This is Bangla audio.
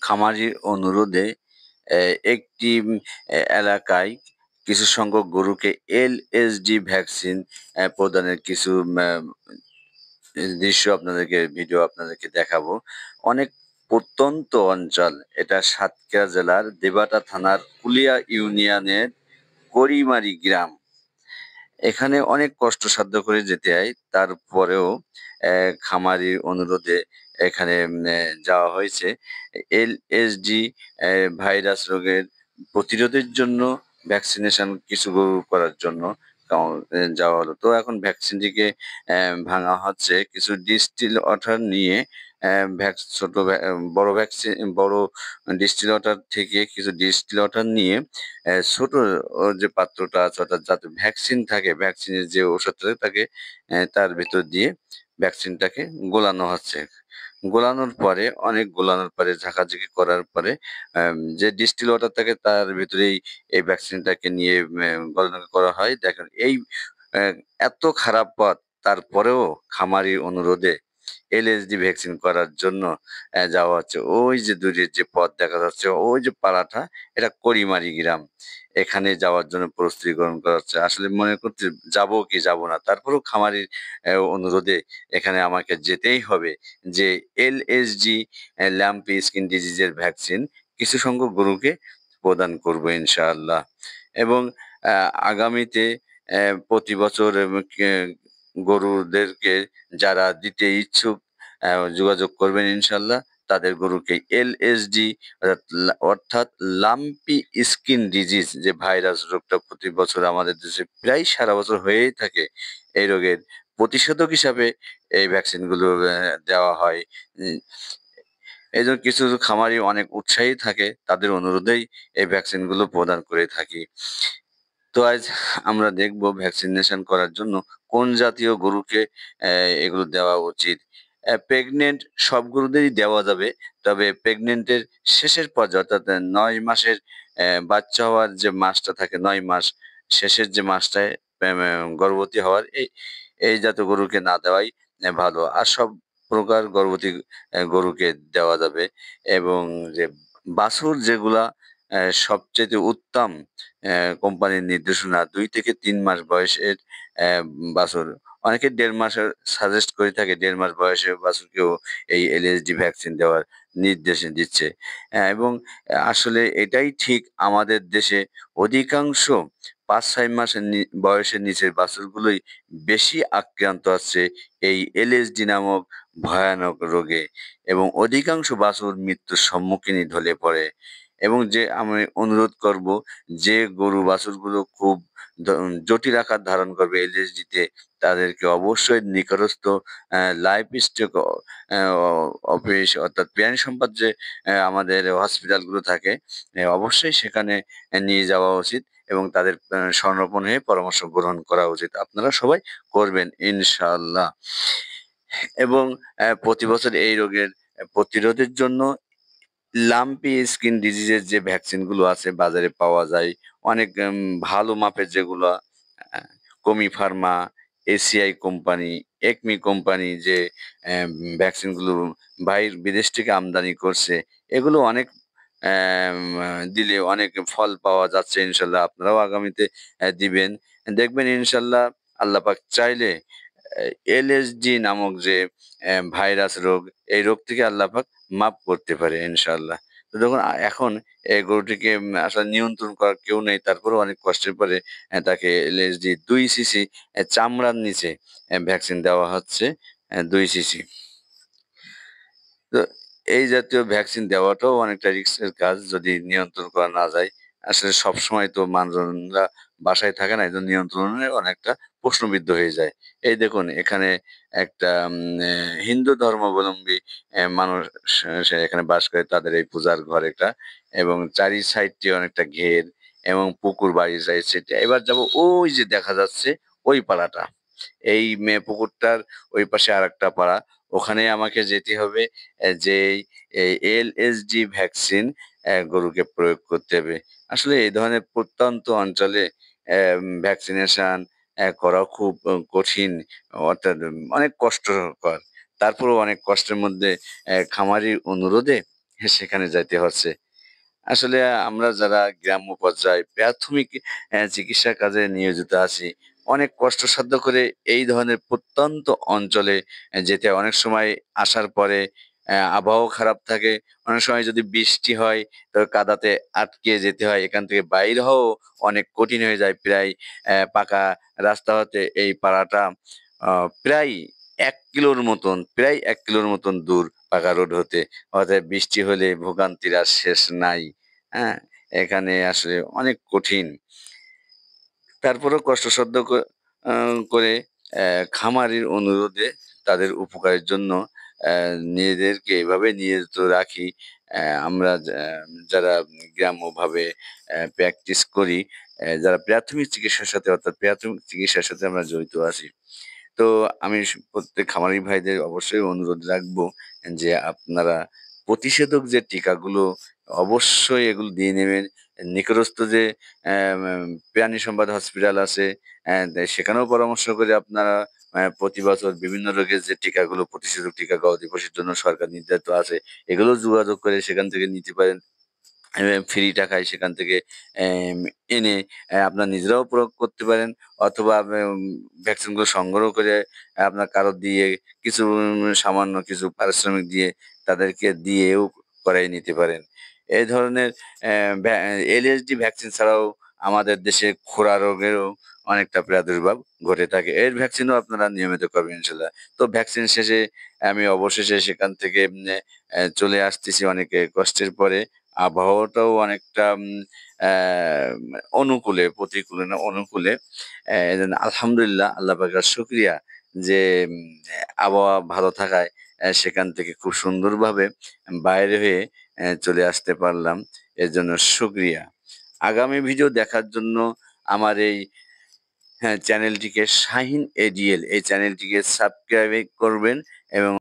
খামারির অনুরোধে একটি এলাকায় কিছু সংখ্যক গরুকে এলএসডি ভ্যাকসিন প্রদানের কিছু দৃশ্য ভিডিও আপনাদেরকে দেখাবো। অনেক প্রত্যন্ত অঞ্চল, এটা সাতক্ষীরা জেলার দেবাটা থানার কুলিয়া ইউনিয়নের করিমারি গ্রাম। এখানে অনেক কষ্টসাধ্য করে যেতে হয়, তারপরেও খামারির অনুরোধে এখানে যাওয়া হয়েছে। এলএসডি ভাইরাস রোগের প্রতিরোধের জন্য ভ্যাকসিনেশন কিছু করার জন্য যাওয়া হলো। তো এখন ভ্যাকসিনটিকে ভাঙা হচ্ছে কিছু ডিস্টিল ওয়াটার নিয়ে। বড় ভ্যাকসিন, বড় ডিস্টিল ওয়াটার থেকে কিছু ডিস্টিল ওয়াটার নিয়ে ছোট যে পাত্রটা আছে, অর্থাৎ যাতে ভ্যাকসিন থাকে, ভ্যাকসিনের যে ওষুধ থাকে তাকে তার ভিতর দিয়ে ভ্যাকসিনটাকে গোলানো হচ্ছে। গোলানোর পরে ঝাঁকাঝাঁকি করার পরে যে ডিস্টিল ওয়াটার থাকে তার ভিতরেই এই ভ্যাকসিনটাকে নিয়ে গলানো করা হয়। দেখেন এই এত খারাপ পথ, তারপরেও খামারির অনুরোধে এলএসডি ভ্যাকসিন করার জন্য যাওয়া হচ্ছে। ওই যে দূরের যে পথ দেখা যাচ্ছে, ওই যে পাড়াটা, এটা করিমারি গ্রাম। এখানে যাওয়ার জন্য প্রস্তুতি গ্রহণ করা হচ্ছে। আসলে মনে করতে যাবো কি যাব না, তারপরেও খামারির অনুরোধে এখানে আমাকে যেতেই হবে। যে এলএসডি ল্যাম্পি স্কিন ডিজিজের ভ্যাকসিন কিছু সংখ্যক গরুকে প্রদান করবো ইনশাআল্লাহ। এবং আগামীতে প্রতি বছর গরুদেরকে যারা দিতে ইচ্ছুক যোগাযোগ করবেন ইনশাল্লাহ। তাদের গরুকে এলএসডি অর্থাৎ লাম্পি স্কিন ডিজিজ যে ভাইরাস রোগটা প্রতি বছর আমাদের দেশে প্রায় সারা বছর হয়েই থাকে, এই রোগের প্রতিষেধক হিসাবে এই ভ্যাকসিনগুলো দেওয়া হয়। এই জন্য কিছু খামারি অনেক উৎসাহী থাকে, তাদের অনুরোধেই এই ভ্যাকসিনগুলো প্রদান করে থাকি। তো আজ আমরা দেখব ভ্যাকসিনেশন করার জন্য কোন জাতীয় গরুকে এগুলো দেওয়া উচিত। প্রেগনেন্ট সব গরুদেরই দেওয়া যাবে, তবে প্রেগনেন্টের শেষের পর্যায়ে অর্থাৎ ৯ মাসের বাচ্চা হওয়ার যে মাসটা থাকে, ৯ মাস শেষের যে মাসটায় গর্ভবতী হওয়ার, এই জাতীয় গরুকে না দেওয়াই ভালো। আর সব প্রকার গর্ভবতী গরুকে দেওয়া যাবে। এবং যে বাছুর যেগুলা সবচেয়ে উত্তম কোম্পানির নির্দেশনা ২ থেকে ৩ মাস বয়সের বাছুর, অনেকে ১.৫ মাসের সাজেস্ট করে থাকে, ১.৫ মাস বয়সের বাছুরকেও এই এলএসডি ভ্যাকসিন দেওয়ার নির্দেশ দিচ্ছে। এবং আসলে এটাই ঠিক, আমাদের দেশে অধিকাংশ ৫-৬ মাসের বয়সের নিচের বাছুরগুলোই বেশি আক্রান্ত আছে এই এলএসডি নামক ভয়ানক রোগে, এবং অধিকাংশ বাছুর মৃত্যুর সম্মুখীনই ঢলে পড়ে। এবং যে আমি অনুরোধ করব, যে গরু বাছুরগুলো খুব জটিল আকার ধারণ করবে এলএসডিতে, তাদেরকে অবশ্যই নিকটস্থ লাইফ স্টক অফিস অর্থাৎ প্রাণী সম্পদ যে আমাদের হসপিটালগুলো থাকে, অবশ্যই সেখানে নিয়ে যাওয়া উচিত এবং তাদের শরণাপন্ন হয়ে পরামর্শ গ্রহণ করা উচিত। আপনারা সবাই করবেন ইনশাআল্লাহ। এবং প্রতি বছর এই রোগের প্রতিরোধের জন্য লাম্পি স্কিন ডিজিজের যে ভ্যাকসিনগুলো আছে বাজারে পাওয়া যায়, অনেক ভালো মাপের যেগুলো কমি Pharma, ACI company, Acme company যে ভ্যাকসিনগুলো বিদেশ থেকে আমদানি করছে, এগুলো অনেক দিলে অনেক ফল পাওয়া যাচ্ছে ইনশাল্লাহ। আপনারাও আগামীতে দিবেন, দেখবেন ইনশাল্লাহ। আল্লাহ পাক চাইলে এলএসডি নামক যে ভাইরাস রোগ, এই রোগ থেকে আল্লাহ পাক মাফ করতে পারে ইনশাআল্লাহ। তো দেখুন এখন এই গরুটিকে আসলে নিয়ন্ত্রণ করার কেউ নেই, তারপরেও অনেক কষ্টের পরে তাকে এলএসডি ২ সিসি চামড়ার নিচে ভ্যাকসিন দেওয়া হচ্ছে, ২ সিসি। তো এই জাতীয় ভ্যাকসিন দেওয়াটাও অনেকটা রিস্কের কাজ যদি নিয়ন্ত্রণ করা না যায়। আসলে সবসময় তো মানুষজনরা বাসায় থাকে না, এজন্য নিয়ন্ত্রণে অনেকটা প্রশ্নবিদ্ধ হয়ে যায়। এই দেখুন এখানে একটা হিন্দু ধর্মাবলম্বী মানুষ সে এখানে বাস করে, তাদের এই পূজার ঘর এটা, এবং চারি সাইডটি অনেকটা ঘের এবং পুকুর বাড়ির সাইডে। এবার যাব ওই যে দেখা যাচ্ছে ওই পাড়াটা, এই পুকুরটার ওই পাশে আরেকটা পাড়া, ওখানে আমাকে যেতে হবে। যে এই এলএসডি ভ্যাকসিন গরুকে প্রয়োগ করতে হবে। আসলে এই ধরনের প্রত্যন্ত অঞ্চলে ভ্যাকসিনেশন করা খুব কঠিন, অর্থাৎ অনেক কষ্টকর। তারপরেও অনেক কষ্টের মধ্যে খামারির অনুরোধে সেখানে যাইতে হচ্ছে। আসলে আমরা যারা গ্রাম্য পর্যায়ে প্রাথমিক চিকিৎসা কাজে নিয়োজিত আছি, অনেক কষ্টসাধ্য করে এই ধরনের প্রত্যন্ত অঞ্চলে যেতে হয়। অনেক সময় আসার পরে আবহাওয়া খারাপ থাকে। অনেক সময় যদি বৃষ্টি হয়, তো কাদাতে আটকে যেতে হয়। এখান থেকে বাইর হওয়াও অনেক কঠিন হয়ে যায়। প্রায় পাকা রাস্তা হতে এই পাড়াটা আ প্রায় ১ কিলোর মতন, প্রায় ১ কিলোর মতন দূর পাকা রোড হতে। অতএব বৃষ্টি হলে ভোগান্তির আর শেষ নাই। হ্যাঁ? এখানে আসলে অনেক কঠিন। তারপরেও কষ্টসাধ্য আ করে খামারির অনুরোধে তাদের উপকারের জন্য অ্যা নিজেদেরকে এভাবে নিয়োজিত রাখি। আমরা যারা গ্রাম্যভাবে প্র্যাকটিস করি, যারা প্রাথমিক চিকিৎসার সাথে অর্থাৎ প্রাথমিক চিকিৎসার সাথে আমরা জড়িত আছি। তো আমি প্রত্যেক খামারি ভাইদের অবশ্যই অনুরোধ রাখবো যে আপনারা প্রতিষেধক যে টিকাগুলো অবশ্যই এগুলো দিয়ে নেবেন। নিকটস্থ যে প্রাণী সম্পদ হসপিটাল আছে সেখানেও পরামর্শ করে আপনারা প্রতি বছর বিভিন্ন রোগের যে টিকাগুলো প্রতিষেধক টিকা গবাদি পশুর জন্য সরকার নির্ধারিত আছে এগুলো যোগাযোগ করে সেখান থেকে নিতে পারেন। ফ্রি টাকায় সেখান থেকে এনে আপনার নিজেরাও প্রয়োগ করতে পারেন অথবা ভ্যাকসিনগুলো সংগ্রহ করে আপনার কারো দিয়ে কিছু সামান্য কিছু পারিশ্রমিক দিয়ে তাদেরকে দিয়েও করাই নিতে পারেন। এই ধরনের এলএসডি ভ্যাকসিন ছাড়াও আমাদের দেশে খোরা রোগেরও অনেকটা প্রাদুর্ভাব ঘটে থাকে। এর ভ্যাকসিনও আপনারা নিয়মিত করবেন ইনশাল্লাহ। তো ভ্যাকসিন শেষে আমি অবশেষে সেখান থেকে চলে আসতেছি অনেক কষ্টের পরে। আবহাওয়াটাও অনেকটা অ্যা অনুকূলে, প্রতিকূলে না অনুকূলে। এজন্য আলহামদুলিল্লাহ আল্লাহ পাকের শুকরিয়া যে আবহাওয়া ভালো থাকায় সেখান থেকে খুব সুন্দরভাবে বাইরে হয়ে চলে আসতে পারলাম। এর জন্য শুকরিয়া। আগামী ভিডিও দেখার জন্য আমার এই চ্যানেলটিকে শাহিন এডিএল এই চ্যানেলটিকে সাবস্ক্রাইব করবেন এবং